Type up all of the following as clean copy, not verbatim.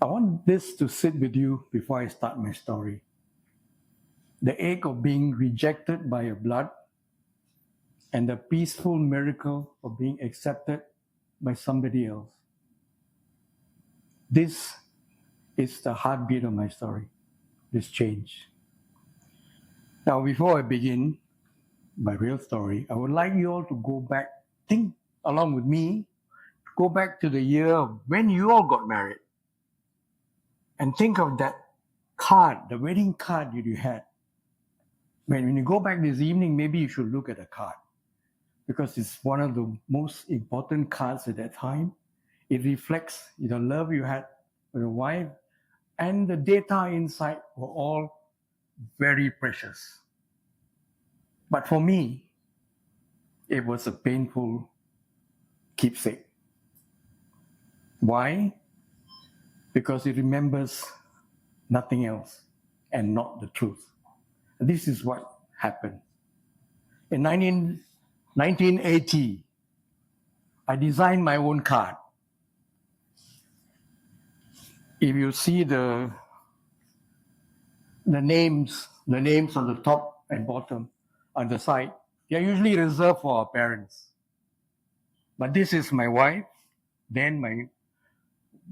I want this to sit with you before I start my story. The ache of being rejected by your blood and the peaceful miracle of being accepted by somebody else. This is the heartbeat of my story, this change. Now, before I begin my real story, I would like you all to go back, think along with me, go back to the year of when you all got married and think of that card, the wedding card that you had. When you go back this evening, maybe you should look at the card because it's one of the most important cards at that time. It reflects the love you had for your wife, and the data inside were all very precious. But for me, it was a painful keepsake. Why? Because it remembers nothing else and not the truth. This is what happened. In 1980, I designed my own card. If you see the names on the top and bottom on the side, they are usually reserved for our parents. But this is my wife, then my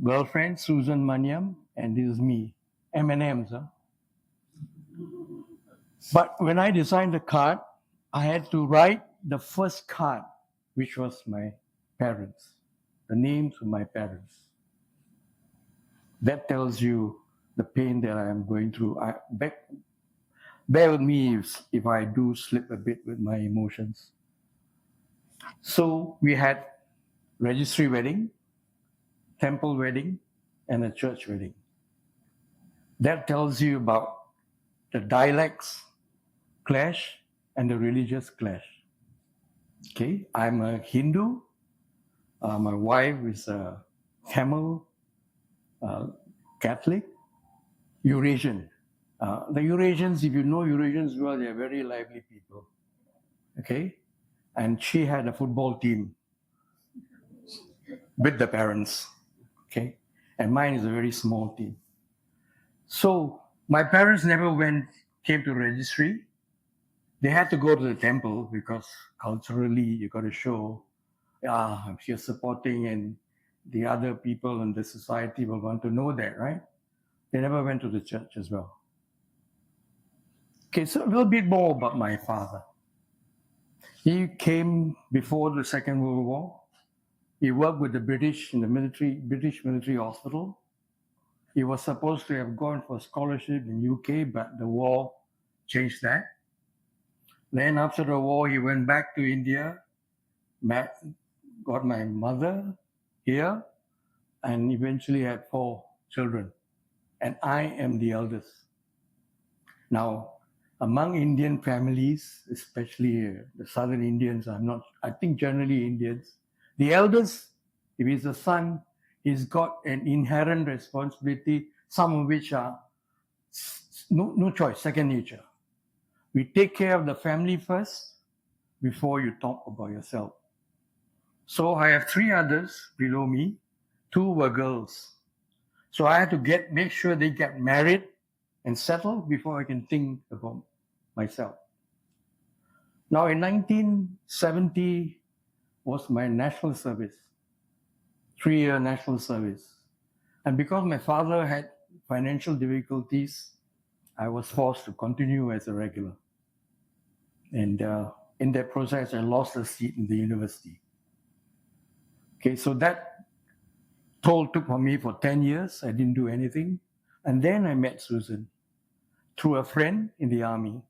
girlfriend, Susan Maniam, and this is me, M&M's. But when I designed the card, I had to write the first card, which was my parents, the names of my parents. That tells you the pain that I am going through. Bear with me if I do slip a bit with my emotions. So we had registry wedding, temple wedding, and a church wedding. That tells you about the dialects clash and the religious clash. Okay, I'm a Hindu. My wife is a Tamil Catholic, Eurasian. The Eurasians, if you know Eurasians well, they're very lively people. Okay, and she had a football team with the parents. Okay, and mine is a very small team. So my parents never came to registry. They had to go to the temple because culturally you got to show, you're supporting, and the other people in the society will want to know that, right? They never went to the church as well. Okay, so a little bit more about my father. He came before the Second World War. He worked with the British in the British military hospital. He was supposed to have gone for scholarship in UK, but the war changed that. Then after the war, he went back to India, got my mother here, and eventually had 4 children. And I am the eldest. Now, among Indian families, especially the Southern Indians, I think generally Indians, the eldest, if he's a son, he's got an inherent responsibility, some of which are no choice, second nature. We take care of the family first before you talk about yourself. So I have 3 others below me. 2 were girls. So I had to make sure they get married and settled before I can think about myself. Now in 1970 was my national service, 3-year national service. And because my father had financial difficulties, I was forced to continue as a regular. And in that process, I lost a seat in the university. Okay, so that toll took for me for 10 years. I didn't do anything. And then I met Susan through a friend in the army.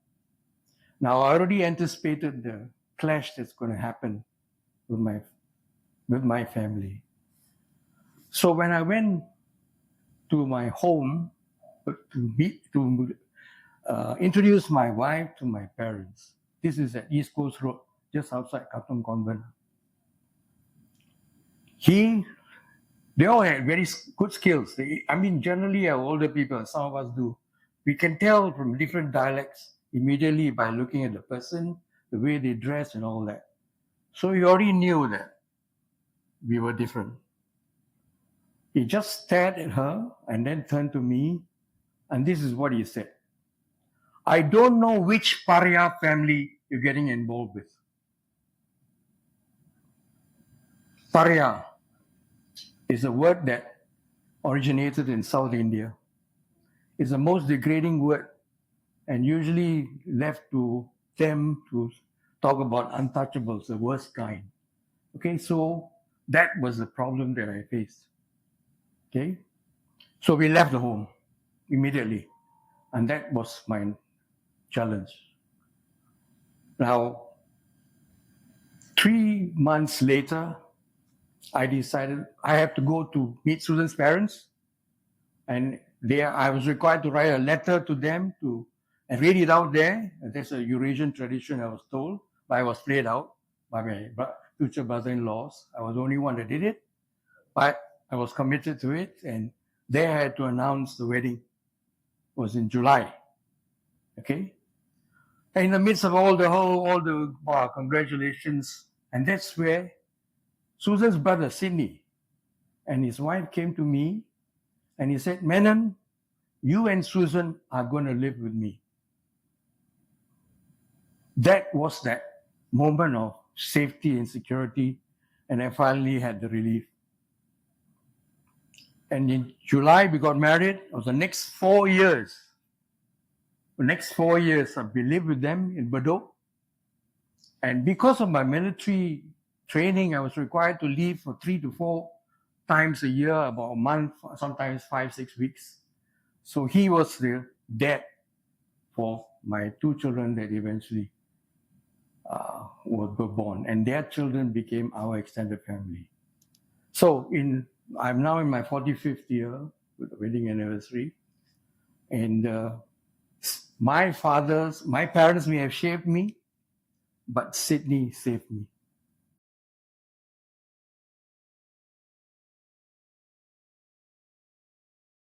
Now, I already anticipated the clash that's going to happen with my family. So when I went to my home to introduce my wife to my parents, this is at East Coast Road, just outside Katong Convent. They all had very good skills. Generally our older people, some of us do. We can tell from different dialects immediately by looking at the person, the way they dress and all that. So you already knew that we were different. He just stared at her and then turned to me, and this is what he said. I don't know which pariah family you're getting involved with. Pariah is a word that originated in South India. It's the most degrading word and usually left to them to talk about untouchables, the worst kind. Okay, so that was the problem that I faced. Okay, so we left the home immediately, and that was my challenge. Now, 3 months later, I decided I have to go to meet Susan's parents, and there I was required to write a letter to them and read it out there. That's a Eurasian tradition, I was told, but I was played out by my future brother-in-laws. I was the only one that did it, but I was committed to it, and they had to announce the wedding. It was in July. Okay, and in the midst of all the congratulations, and that's where Susan's brother Sydney and his wife came to me, and he said, "Menon, you and Susan are going to live with me." That was that moment of safety and security, and I finally had the relief. And in July, we got married. It was the next 4 years. The next 4 years, I've been lived with them in Bedok. And because of my military training, I was required to leave for 3 to 4 times a year, about a month, sometimes 5-6 weeks. So he was the dad for my 2 children that eventually were born, and their children became our extended family. So I'm now in my 45th year with the wedding anniversary, and my parents may have shaped me, but Sydney saved me.